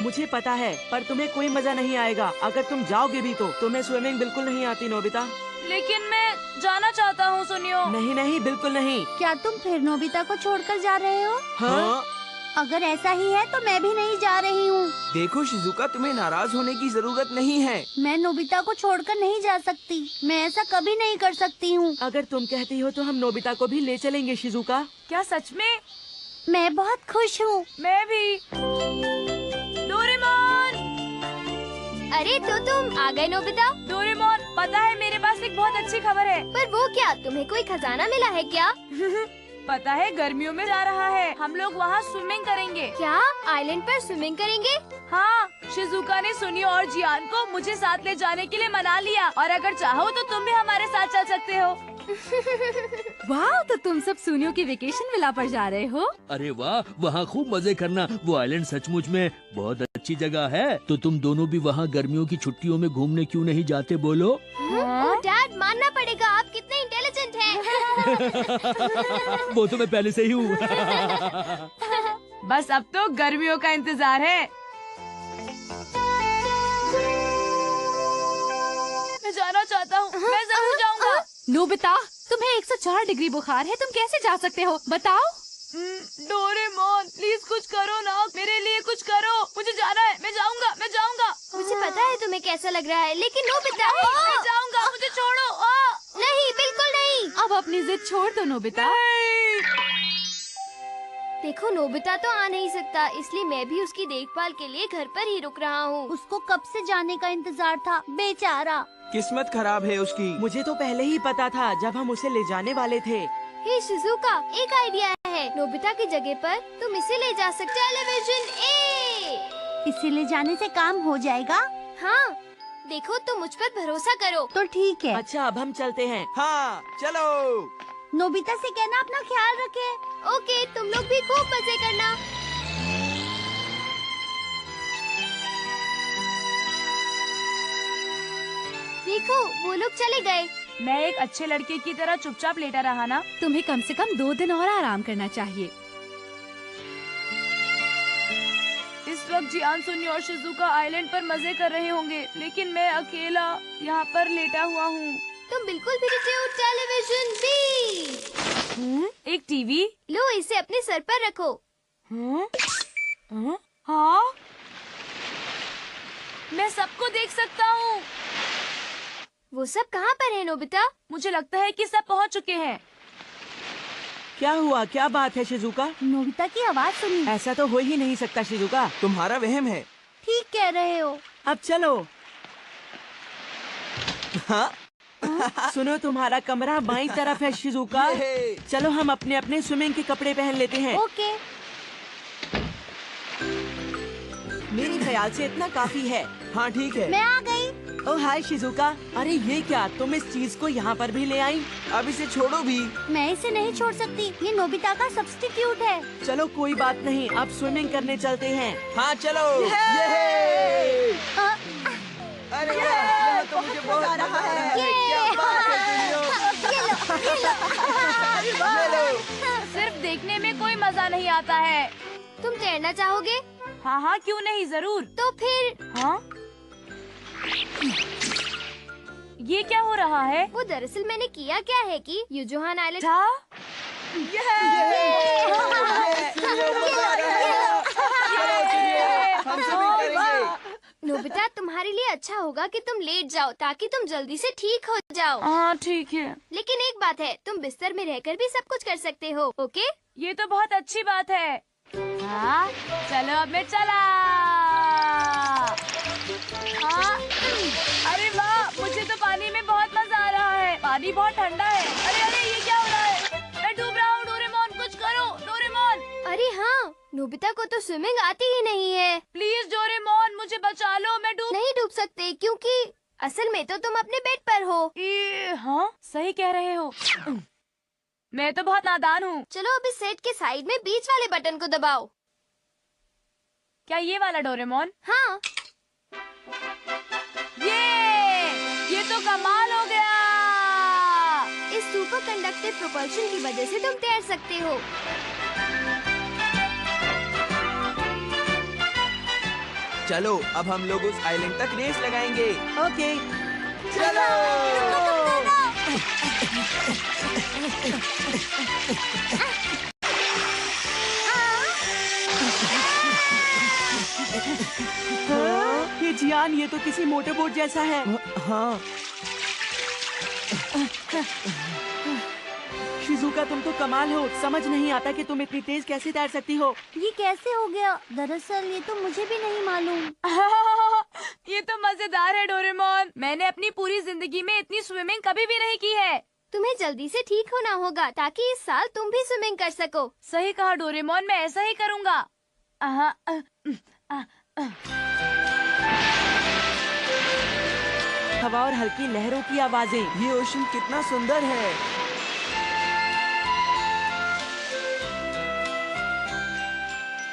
मुझे पता है, पर तुम्हें कोई मजा नहीं आएगा अगर तुम जाओगे भी तो। तुम्हें स्विमिंग बिल्कुल नहीं आती नोबिता। लेकिन मैं जाना चाहता हूँ सुनियो। नहीं नहीं, बिल्कुल नहीं। क्या तुम फिर नोबिता को छोड़कर जा रहे हो? हाँ? अगर ऐसा ही है तो मैं भी नहीं जा रही हूँ। देखो शिजुका, तुम्हें नाराज होने की जरूरत नहीं है। मैं नोबिता को छोड़कर नहीं जा सकती। मैं ऐसा कभी नहीं कर सकती हूँ। अगर तुम कहती हो तो हम नोबिता को भी ले चलेंगे शिजुका। क्या सच में? मैं बहुत खुश हूँ। मैं भी। डोरेमोन! अरे तो तुम आ गए नोबिता। डोरेमोन, पता है मेरे पास एक बहुत अच्छी खबर है। पर वो क्या, तुम्हें कोई खजाना मिला है क्या? पता है गर्मियों में जा रहा है, हम लोग वहाँ स्विमिंग करेंगे। क्या आइलैंड पर स्विमिंग करेंगे? हाँ, शिजुका ने सुनियो और जियान को मुझे साथ ले जाने के लिए मना लिया, और अगर चाहो तो तुम भी हमारे साथ चल सकते हो। वाह, तो तुम सब सुनियो की वेकेशन विला पर जा रहे हो? अरे वाह, वहाँ खूब मजे करना। वो आइलैंड सचमुच में बहुत अच्छी जगह है। तो तुम दोनों भी वहाँ गर्मियों की छुट्टियों में घूमने क्यों नहीं जाते बोलो? ओह डैड, मानना पड़ेगा, आप कितने इंटेलिजेंट हैं। वो तो मैं पहले से ही हूँ। बस अब तो गर्मियों का इंतजार है। मैं जाना चाहता हूँ, मैं जरूर जाऊँगा। नोबिता, तुम्हें 104 डिग्री बुखार है, तुम कैसे जा सकते हो बताओ? डोरेमोन, प्लीज कुछ करो ना, मेरे लिए कुछ करो। मुझे जाना है, मैं जाऊँगा, मैं जाऊँगा। मुझे पता है तुम्हें कैसा लग रहा है, लेकिन नोबिता मैं जाऊँगा, मुझे छोड़ो। नहीं, बिल्कुल नहीं। अब अपनी जिद छोड़ दो नोबिता। देखो नोबिता तो आ नहीं सकता, इसलिए मैं भी उसकी देखभाल के लिए घर पर ही रुक रहा हूँ। उसको कब से जाने का इंतजार था, बेचारा। किस्मत खराब है उसकी। मुझे तो पहले ही पता था जब हम उसे ले जाने वाले थे। हे शिजुका, एक आइडिया है। नोबिता की जगह पर तुम इसे ले जा सकते। टेलीविजन ए! इसे ले जाने से काम हो जाएगा। हाँ, देखो तुम मुझ पर भरोसा करो। तो ठीक है। अच्छा, अब हम चलते हैं। हाँ चलो। नोबिता से कहना अपना ख्याल रखे। ओके, तुम लोग भी खूब मजे करना। देखो वो लोग चले गए। मैं एक अच्छे लड़के की तरह चुपचाप लेटा रहा ना। तुम्हें कम से कम 2 दिन और आराम करना चाहिए। इस वक्त जियान, सुनियो और शिजुका आइलैंड पर मजे कर रहे होंगे, लेकिन मैं अकेला यहाँ पर लेटा हुआ हूँ। तुम बिल्कुल भी नहीं हो। टेलीविजन बी! एक टीवी? लो, इसे अपने सर पर रखो। हाँ, मैं सबको देख सकता हूँ। वो सब कहाँ पर है नोबिता? मुझे लगता है कि सब पहुँच चुके हैं। क्या हुआ, क्या बात है शिजुका? नोबिता की आवाज सुनी। ऐसा तो हो ही नहीं सकता शिजुका। तुम्हारा वहम है। ठीक कह रहे हो। अब चलो। हाँ? सुनो, तुम्हारा कमरा बाईं तरफ है शिजुका। ये। चलो हम अपने अपने स्विमिंग के कपड़े पहन लेते हैं। ओके। मेरे ख्याल से इतना काफी है। हाँ ठीक है। मैं आ गई। ओह हाय शिजुका। अरे ये क्या, तुम इस चीज को यहाँ पर भी ले आई? अब इसे छोड़ो भी। मैं इसे नहीं छोड़ सकती, ये नोबिता का सब्स्टिट्यूट है। चलो कोई बात नहीं, अब स्विमिंग करने चलते हैं। हाँ चलो। ये। अरे वाह, यहाँ तो मुझे बहुत मजा आ रहा है। क्या बात है दुनिया। ये लो। सिर्फ देखने में कोई मजा नहीं आता है। तुम तैरना चाहोगे? हाँ हाँ, क्यों नहीं, जरूर। तो फिर हाँ, ये क्या हो रहा है? वो दरअसल मैंने किया क्या है कि यूजोहान आइलैंड। था? हम सभी करेंगे। नोबिता, तुम्हारे लिए अच्छा होगा कि तुम लेट जाओ ताकि तुम जल्दी से ठीक हो जाओ। हाँ ठीक है। लेकिन एक बात है, तुम बिस्तर में रहकर भी सब कुछ कर सकते हो। ओके? ये तो बहुत अच्छी बात है। हाँ, चलो अब मैं चला। हाँ, अरे वाह, मुझे तो पानी में बहुत मजा आ रहा है। पानी बहुत ठंडा है। अरे अरे, ये क्या हो रहा है? मैं डूब रहा हूँ। डोरेमोन, कुछ करो। डोरेमोन, अरे हाँ, नोबिता को तो स्विमिंग आती ही नहीं है। प्लीज डोरेमोन, मुझे बचा लो, मैं डूब नहीं डूब सकते क्योंकि असल में तो तुम अपने बेड पर हो। हाँ, सही कह रहे हो। मैं तो बहुत नादान हूँ। चलो अभी सेट के साइड में बीच वाले बटन को दबाओ। क्या ये वाला डोरेमोन? हाँ, ये तो कमाल हो गया। इस सुपर कंडक्टिव प्रोपल्शन की वजह से तुम तैर सकते हो। चलो अब हम लोग उस आइलैंड तक रेस लगाएंगे। ओके। चलो। ये जियान, ये तो किसी मोटर बोट जैसा है। हाँ। शिजुका, तुम तो कमाल हो। समझ नहीं आता कि तुम इतनी तेज कैसे तैर सकती हो। ये कैसे हो गया? दरअसल ये तो मुझे भी नहीं मालूम। ये तो मजेदार है डोरेमोन। मैंने अपनी पूरी जिंदगी में इतनी स्विमिंग कभी भी नहीं की है। तुम्हें जल्दी से ठीक होना होगा ताकि इस साल तुम भी स्विमिंग कर सको। सही कहा डोरेमोन, मैं ऐसा ही करूँगा। हवा और हल्की लहरों की आवाजें। ये ओशन कितना सुंदर है।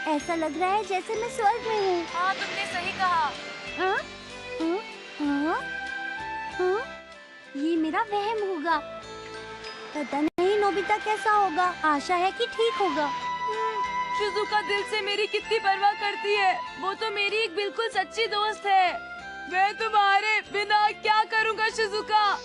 ऐसा लग रहा है जैसे मैं स्वर्ग में हूँ। हाँ, तुमने सही कहा। हाँ? हाँ? हाँ? हाँ? ये मेरा वहम होगा। पता नहीं नोबिता कैसा होगा। आशा है कि ठीक होगा। शिजुका दिल से मेरी कितनी परवाह करती है। वो तो मेरी एक बिल्कुल सच्ची दोस्त है। मैं तुम्हारे बिना क्या करूँगा शिजुका?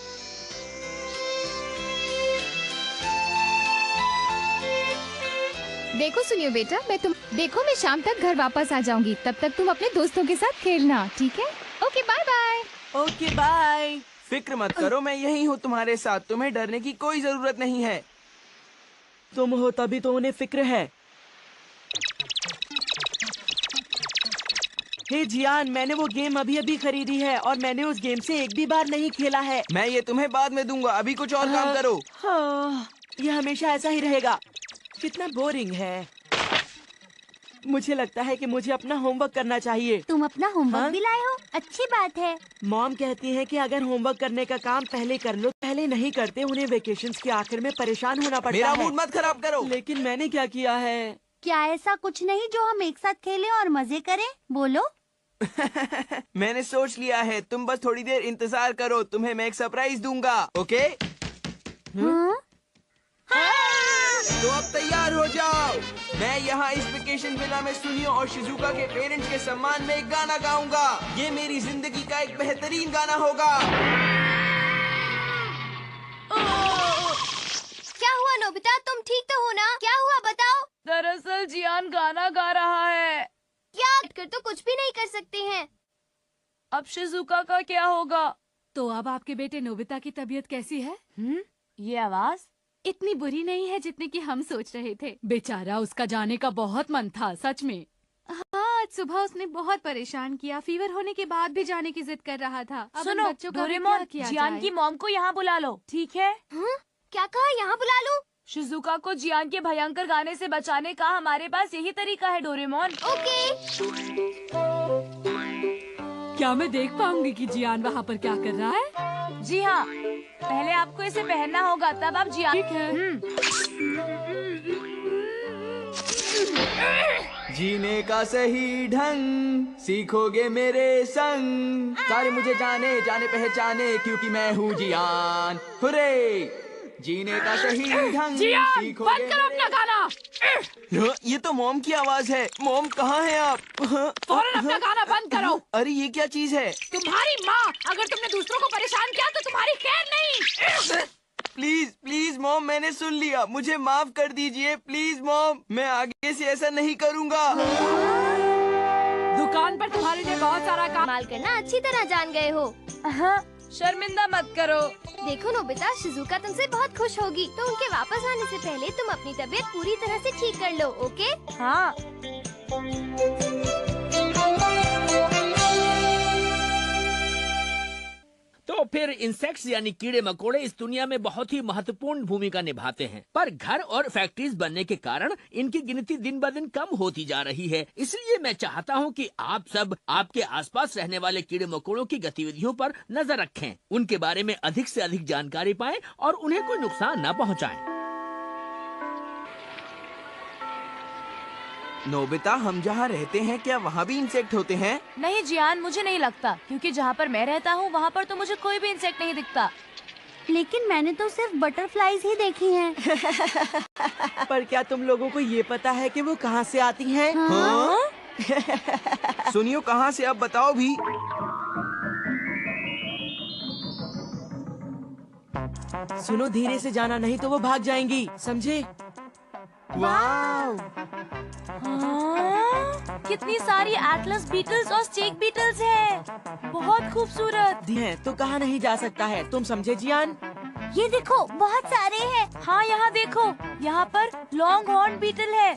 देखो सुनियो बेटा, मैं शाम तक घर वापस आ जाऊंगी। तब तक तुम अपने दोस्तों के साथ खेलना, ठीक है? Okay, bye bye. Okay bye. फिक्र मत करो, मैं यही हूँ तुम्हारे साथ। तुम्हें डरने की कोई जरूरत नहीं है। तुम हो तभी तो उन्हें फिक्र है। हे जियान, मैंने वो गेम अभी अभी खरीदी है और मैंने उस गेम से एक भी बार नहीं खेला है। मैं ये तुम्हें बाद में दूंगा, अभी कुछ और काम करो। हाँ, ये हमेशा ऐसा ही रहेगा। कितना बोरिंग है। मुझे लगता है कि मुझे अपना होमवर्क करना चाहिए। तुम अपना होमवर्क हाँ? भी लाए हो? अच्छी बात है। मॉम कहती है कि अगर होमवर्क करने का काम पहले कर लो, पहले नहीं करते उन्हें वेकेशंस के आखिर में परेशान होना पड़ता मेरा है। मूड मत खराब करो। लेकिन मैंने क्या किया है? क्या ऐसा कुछ नहीं जो हम एक साथ खेलें और मजे करें? बोलो। मैंने सोच लिया है, तुम बस थोड़ी देर इंतजार करो, तुम्हें मैं एक सरप्राइज दूंगा। ओके? तो अब तैयार हो जाओ। मैं यहाँ इस वेकेशन विला में सुनियो और शिजुका के पेरेंट्स के सम्मान में एक गाना गाऊंगा। ये मेरी जिंदगी का एक बेहतरीन गाना होगा। क्या हुआ नोबिता, तुम ठीक तो हो ना? क्या हुआ बताओ? दरअसल जियान गाना गा रहा है। क्या कर तो कुछ भी नहीं कर सकते हैं। अब शिजुका का क्या होगा? तो अब आपके बेटे नोबिता की तबीयत कैसी है? ये आवाज इतनी बुरी नहीं है जितनी कि हम सोच रहे थे। बेचारा, उसका जाने का बहुत मन था, सच में। हाँ, आज सुबह उसने बहुत परेशान किया। फीवर होने के बाद भी जाने की जिद कर रहा था। अब इन सुनो बच्चों का भी डोरेमोन, क्या किया जियान जाए? की मॉम को यहाँ बुला लो, ठीक है? क्या कहा, यहाँ बुला लूं? शिजुका को जियान के भयंकर गाने से बचाने का हमारे पास यही तरीका है डोरेमोन। ओके। क्या मैं देख पाऊंगी कि जियान वहाँ पर क्या कर रहा है? जी हाँ, पहले आपको इसे पहनना होगा, तब आप जियान। ठीक है। जीने का सही ढंग सीखोगे मेरे संग। सारे मुझे जाने जाने पहचाने क्योंकि मैं हूँ जियान। हुर्रे! जीने का सही ढंग सीखोगे। बंद करो अपना गाना। ये तो मॉम की आवाज है। मॉम, कहाँ हैं आप? फौरन अपना गाना बंद करो। अरे ये क्या चीज है? तुम्हारी माँ, अगर तुमने दूसरों को परेशान किया तो तुम्हारी खैर नहीं। प्लीज प्लीज मॉम, मैंने सुन लिया, मुझे माफ कर दीजिए। प्लीज मॉम, मैं आगे से ऐसा नहीं करूँगा। दुकान पर तुम्हारे लिए बहुत सारा काम। माल करना अच्छी तरह जान गए हो। शर्मिंदा मत करो। देखो नोबिता, शिजुका तुमसे बहुत खुश होगी, तो उनके वापस आने से पहले तुम अपनी तबीयत पूरी तरह से ठीक कर लो, ओके? हाँ। तो फिर इंसेक्ट्स यानी कीड़े मकोड़े इस दुनिया में बहुत ही महत्वपूर्ण भूमिका निभाते हैं, पर घर और फैक्ट्रीज बनने के कारण इनकी गिनती दिन ब दिन कम होती जा रही है। इसलिए मैं चाहता हूं कि आप सब आपके आसपास रहने वाले कीड़े मकोड़ों की गतिविधियों पर नजर रखें, उनके बारे में अधिक से अधिक जानकारी पाएं और उन्हें कोई नुकसान न पहुंचाएं। नोबिता, हम जहाँ रहते हैं क्या वहाँ भी इंसेक्ट होते हैं? नहीं जियान, मुझे नहीं लगता, क्योंकि जहाँ पर मैं रहता हूँ वहाँ पर तो मुझे कोई भी इंसेक्ट नहीं दिखता। लेकिन मैंने तो सिर्फ बटरफ्लाईज ही देखी हैं। पर क्या तुम लोगों को ये पता है कि वो कहाँ से आती हैं? हाँ? सुनियो कहाँ से, अब बताओ भी। सुनो, धीरे से जाना, नहीं तो वो भाग जाएंगी, समझे? वाव! हाँ, कितनी सारी एटलस बीटल्स और स्टेक बीटल्स हैं। बहुत खूबसूरत। है तो कहाँ नहीं जा सकता है, तुम समझे जियान? ये देखो, बहुत सारे हैं। हाँ, यहाँ देखो, यहाँ पर लॉन्ग हॉर्न बीटल है।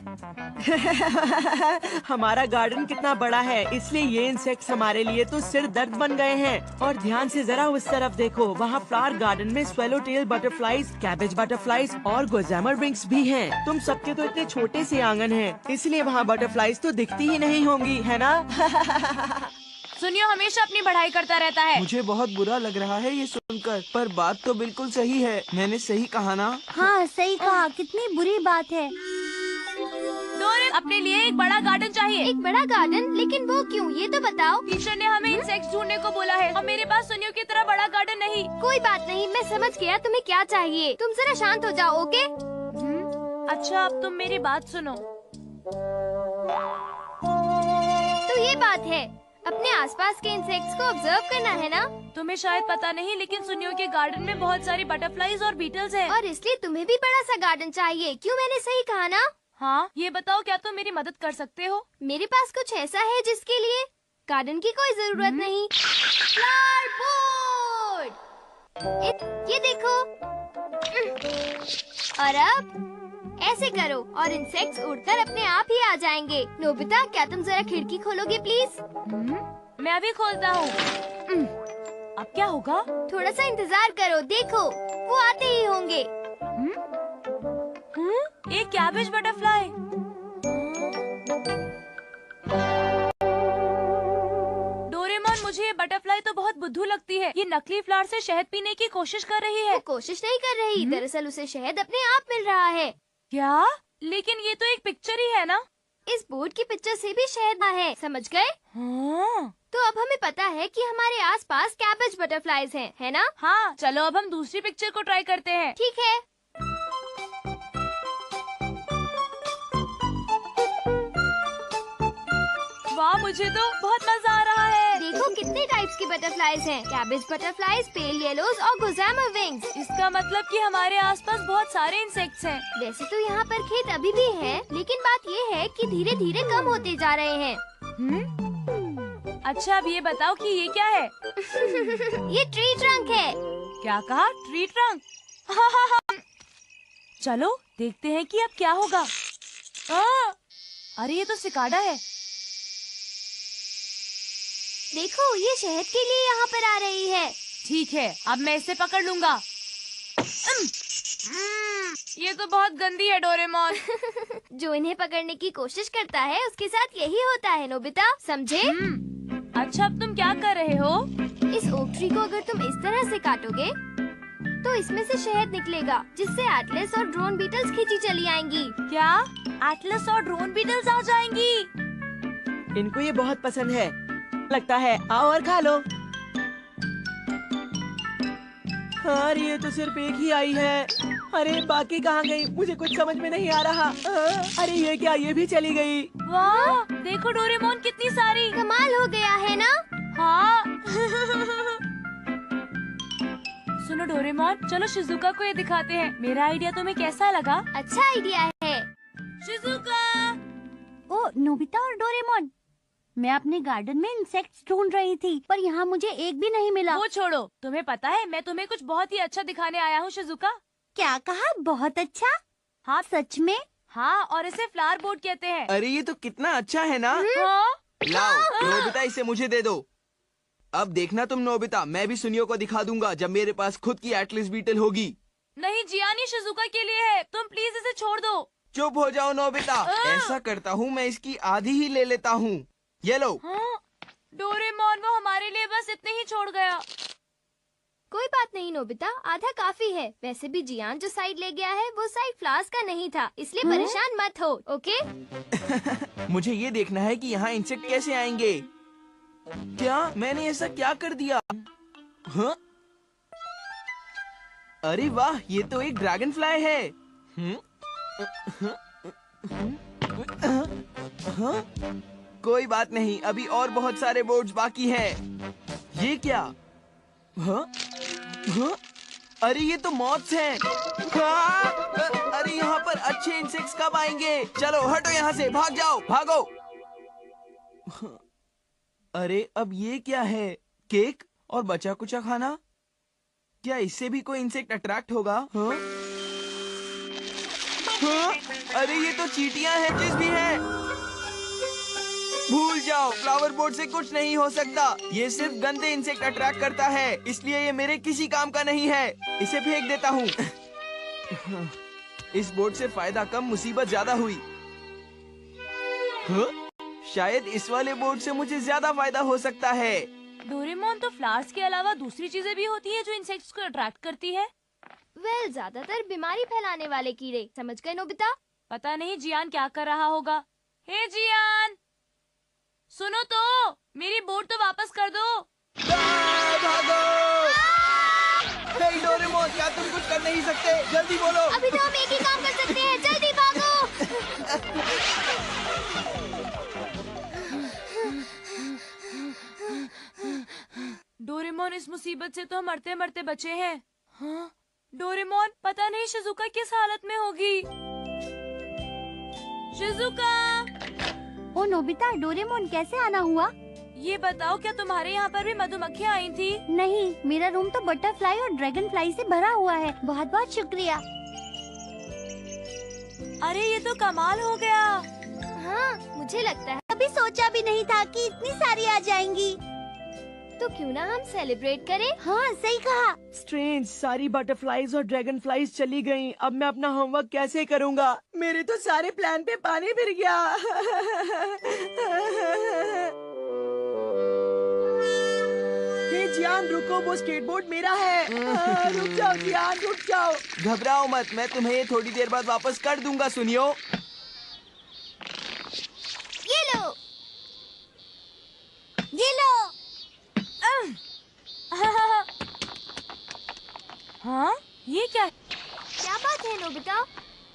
हमारा गार्डन कितना बड़ा है, इसलिए ये इंसेक्ट्स हमारे लिए तो सिर दर्द बन गए हैं। और ध्यान से जरा उस तरफ देखो, वहाँ फ्लावर गार्डन में swallowtail butterflies, cabbage butterflies और गोजामर विंग्स भी हैं। तुम सबके तो इतने छोटे से आंगन हैं, इसलिए वहाँ बटरफ्लाईज तो दिखती ही नहीं होंगी, है ना? सुनियो हमेशा अपनी बढ़ाई करता रहता है। मुझे बहुत बुरा लग रहा है ये सुनकर, पर बात तो बिल्कुल सही है। मैंने सही कहा ना? हाँ, सही कहा, कितनी बुरी बात है। डोरे, अपने लिए एक बड़ा गार्डन चाहिए। एक बड़ा गार्डन, लेकिन वो क्यों, ये तो बताओ। टीचर ने हमें इंसेक्ट्स ढूंढने को बोला है और मेरे पास सुनियो की तरह बड़ा गार्डन नहीं। कोई बात नहीं, मैं समझ गया तुम्हें क्या चाहिए। तुम जरा शांत हो जाओ, ओके? अच्छा, अब तुम मेरी बात सुनो। तो ये बात है, अपने आसपास के इंसेक्ट्स को ऑब्जर्व करना है ना? तुम्हें शायद पता नहीं, लेकिन सुनियो के गार्डन में बहुत सारी बटरफ्लाईज और बीटल्स हैं। और इसलिए तुम्हें भी बड़ा सा गार्डन चाहिए। क्यों, मैंने सही कहा ना? हाँ, ये बताओ, क्या तुम मेरी मदद कर सकते हो? मेरे पास कुछ ऐसा है जिसके लिए गार्डन की कोई जरूरत नहीं। फ्लावर बोर्ड, ये देखो। और अब ऐसे करो और इंसेक्ट्स उड़कर अपने आप ही आ जाएंगे। नोबिता, क्या तुम जरा खिड़की खोलोगे प्लीज? मैं अभी खोलता हूँ। अब क्या होगा? थोड़ा सा इंतजार करो, देखो वो आते ही होंगे। एक कैबेज बटरफ्लाई। डोरेमोन, मुझे ये बटरफ्लाई तो बहुत बुद्धू लगती है। ये नकली फ्लावर से शहद पीने की कोशिश कर रही है। वो कोशिश नहीं कर रही, दरअसल उसे शहद अपने आप मिल रहा है। क्या? लेकिन ये तो एक पिक्चर ही है ना? इस बोर्ड की पिक्चर से भी शहद है, समझ गए? हाँ। तो अब हमें पता है कि हमारे आसपास कैबेज बटरफ्लाईज हैं, है ना? हाँ, चलो अब हम दूसरी पिक्चर को ट्राई करते हैं। ठीक है। वाह, मुझे तो बहुत मजा आ रहा है। देखो कितने टाइप्स की बटरफ्लाईज हैं। कैबेज बटरफ्लाईज, पेल येलोज और गोजामर विंग्स। इसका मतलब कि हमारे आसपास बहुत सारे इंसेक्ट्स हैं। वैसे तो यहाँ पर खेत अभी भी है, लेकिन बात ये है कि धीरे धीरे कम होते जा रहे हैं। अच्छा, अब ये बताओ कि ये क्या है? ये ट्री ट्रंक है। क्या कहा? Tree trunk? चलो देखते हैं कि अब क्या होगा। अरे, ये तो सिकाडा है। देखो, ये शहद के लिए यहाँ पर आ रही है। ठीक है, अब मैं इसे पकड़ लूंगा। ये तो बहुत गंदी है डोरेमोन। जो इन्हें पकड़ने की कोशिश करता है उसके साथ यही होता है, नोबिता, समझे? अच्छा, अब तुम क्या कर रहे हो? इस ओक ट्री को अगर तुम इस तरह से काटोगे तो इसमें से शहद निकलेगा, जिससे एटलस और ड्रोन बीटल्स खींची चली आएंगी। क्या? एटलस और ड्रोन बीटल्स आ जाएंगी? इनको ये बहुत पसंद है, लगता है। आओ और खा लो। अरे, ये तो सिर्फ एक ही आई है। अरे, बाकी कहाँ गई? मुझे कुछ समझ में नहीं आ रहा। अरे, ये क्या, ये भी चली गई? वाह, देखो डोरेमोन, कितनी सारी। कमाल हो गया है ना? हाँ। सुनो डोरेमोन, चलो शिजुका को ये दिखाते हैं। मेरा आइडिया तुम्हें कैसा लगा? अच्छा आइडिया है। शिजुका! ओ, नोबिता और डोरेमोन, मैं अपने गार्डन में इंसेक्ट्स ढूंढ रही थी, पर यहाँ मुझे एक भी नहीं मिला। वो छोड़ो, तुम्हें पता है मैं तुम्हें कुछ बहुत ही अच्छा दिखाने आया हूँ शिजुका। क्या कहा? बहुत अच्छा? हाँ, सच में? हाँ, और इसे फ्लावर बोर्ड कहते हैं। अरे, ये तो कितना अच्छा है ना? हाँ? लाओ नोबिता, इसे मुझे दे दो। अब देखना तुम नोबिता, मैं भी सुनियो को दिखा दूंगा जब मेरे पास खुद की एटलस बीटल होगी। नहीं, जियानी शिजुका के लिए है, तुम प्लीज इसे छोड़ दो। चुप हो जाओ नोबिता, ऐसा करता हूँ, मैं इसकी आधी ही ले लेता हूँ। ये लो। हाँ? डोरेमोन, वो हमारे लिए बस इतने ही छोड़ गया। कोई बात नहीं नोबिता, आधा काफी है। वैसे भी जियान जो साइड ले गया है वो साइड फ्लावर्स का नहीं था, इसलिए परेशान मत हो, ओके? मुझे ये देखना है कि यहाँ इंसेक्ट कैसे आएंगे। क्या मैंने ऐसा क्या कर दिया? हाँ? अरे वाह, ये तो एक ड्रैगन फ्लाई है। हाँ? कोई बात नहीं, अभी और बहुत सारे बोर्ड्स बाकी हैं। ये क्या? हाँ? हाँ? अरे ये तो मॉथ्स हैं। हाँ? अरे यहाँ पर अच्छे इंसेक्ट्स कब आएंगे? चलो हटो यहाँ से, भाग जाओ, भागो। अरे अब ये क्या है? केक और बचा कुचा खाना? क्या इससे भी कोई इंसेक्ट अट्रैक्ट होगा? हाँ? हाँ? अरे ये तो चींटियां हैं जिस भी हैं। भूल जाओ, फ्लावर बोर्ड से कुछ नहीं हो सकता। ये सिर्फ गंदे इंसेक्ट अट्रैक्ट करता है, इसलिए ये मेरे किसी काम का नहीं है। इसे फेंक देता हूँ। इस बोर्ड से फायदा कम, मुसीबत ज्यादा हुई। हाँ? शायद इस वाले बोर्ड से मुझे ज्यादा फायदा हो सकता है। डोरेमोन, तो फ्लावर्स के अलावा दूसरी चीजें भी होती है जो इंसेक्ट्स को अट्रैक्ट करती है? वेल, ज्यादातर बीमारी फैलाने वाले कीड़े। समझ गए नोबिता? पता नहीं जियान क्या कर रहा होगा। हे जियान, सुनो तो, मेरी बोट तो वापस कर दो। भागो! हे डोरेमोन, क्या तुम कुछ कर नहीं सकते? जल्दी बोलो। अभी तो हम एक ही काम कर सकते हैं, जल्दी भागो। डोरेमोन, इस मुसीबत से तो हम मरते मरते बचे हैं। हाँ? डोरेमोन, पता नहीं शिजुका किस हालत में होगी। शिजुका! ओ नोबिता, डोरेमोन कैसे आना हुआ? ये बताओ, क्या तुम्हारे यहाँ पर भी मधुमक्खियाँ आई थी? नहीं, मेरा रूम तो बटरफ्लाई और ड्रैगन फ्लाई से भरा हुआ है। बहुत बहुत शुक्रिया। अरे ये तो कमाल हो गया। हाँ, मुझे लगता है। कभी सोचा भी नहीं था कि इतनी सारी आ जाएंगी। तो क्यों ना हम सेलिब्रेट करें? हाँ, सही कहा। स्ट्रेंज, सारी बटरफ्लाईज और ड्रैगन फ्लाईज चली गईं। अब मैं अपना होमवर्क कैसे करूँगा? मेरे तो सारे प्लान पे पानी फिर गया। हे जियान, रुको, वो स्केटबोर्ड मेरा है। रुक जाओ जियान, रुक जाओ। घबराओ मत, मैं तुम्हें ये थोड़ी देर बाद वापस कर दूंगा। सुनियो, ये लो। ये लो। हाँ? ये क्या? क्या बात है नोबिता?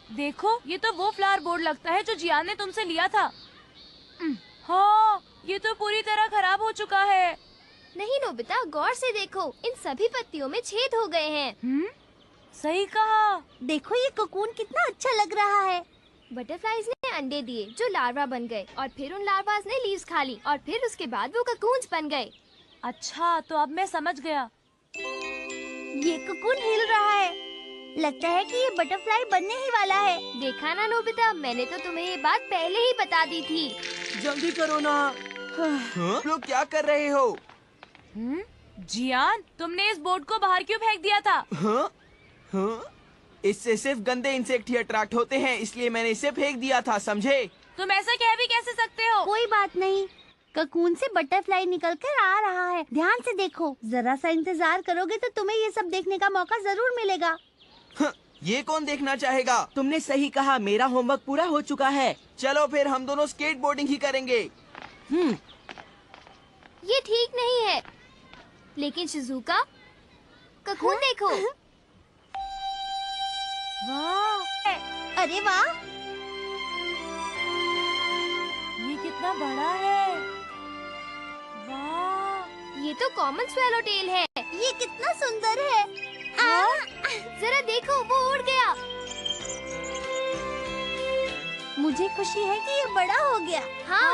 देखो, ये तो वो फ्लावर बोर्ड लगता है जो जियान ने तुमसे लिया था। हाँ, ये तो पूरी तरह खराब हो चुका है। नहीं नोबिता, गौर से देखो, इन सभी पत्तियों में छेद हो गए हैं। सही कहा। देखो ये कोकून कितना अच्छा लग रहा है। बटरफ्लाईज ने अंडे दिए जो लार्वा बन गए, और फिर उन लार्वास ने लीव्स खा ली, और फिर उसके बाद वो ककून्स बन गए। अच्छा, तो अब मैं समझ गया। ये कोकून हिल रहा है। लगता है कि ये बटरफ्लाई बनने ही वाला है। देखा ना नोबिता, मैंने तो तुम्हें ये बात पहले ही बता दी थी। जल्दी करो ना। हाँ? लोग क्या कर रहे हो? जियान, तुमने इस बोर्ड को बाहर क्यों फेंक दिया था? हाँ? हाँ? इससे सिर्फ गंदे इंसेक्ट ही अट्रैक्ट होते हैं, इसलिए मैंने इसे फेंक दिया था, समझे? तुम ऐसा कह भी कैसे सकते हो? कोई बात नहीं, ककून से बटरफ्लाई निकलकर आ रहा है। ध्यान से देखो, जरा सा इंतजार करोगे तो तुम्हें ये सब देखने का मौका जरूर मिलेगा। हाँ, ये कौन देखना चाहेगा? तुमने सही कहा, मेरा होमवर्क पूरा हो चुका है। चलो फिर हम दोनों स्केटबोर्डिंग ही करेंगे। ये ठीक नहीं है। लेकिन शिजुका, ककून देखो। वाह! अरे वाह, ये कितना बड़ा है। वाह! ये तो कॉमन स्वेलो टेल है। ये कितना सुंदर है। जरा देखो, वो उड़ गया। मुझे खुशी है कि ये बड़ा हो गया। हाँ,